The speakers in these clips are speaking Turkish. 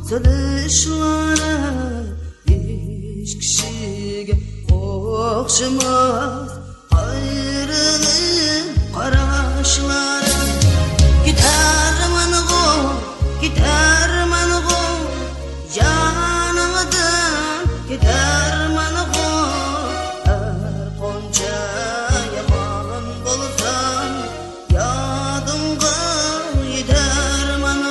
Söylüşlere hiç kişiye okşamaz ayrılık karışları. Gider mango, yanıdan gider mango. Her konca yaman bulsan yadımga gider mango.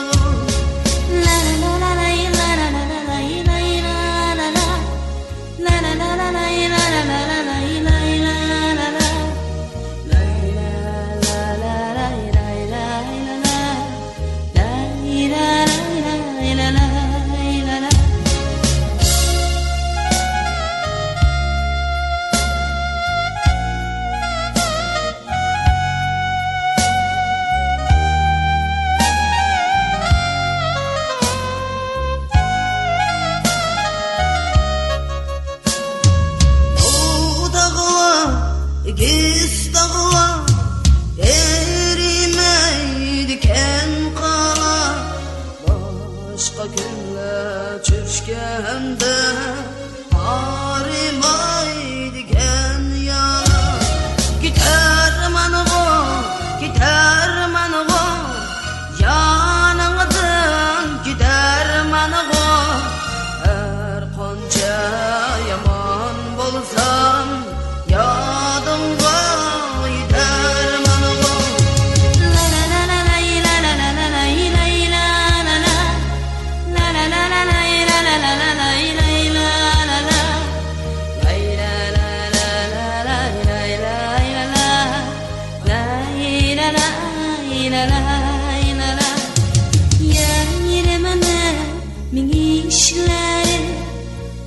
Giz dağlar erimeydiken kala, başka günler çürüşkende arimaydiken yana. Gider mango, yanıdan gider mango. Her konca yaman bolsan yadımga gider mango. Yermene min işleri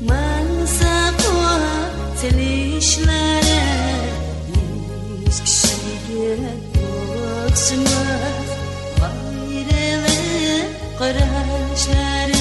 mansa koa selişlere. Hiç kişiye okşamaz ayrılık karışları.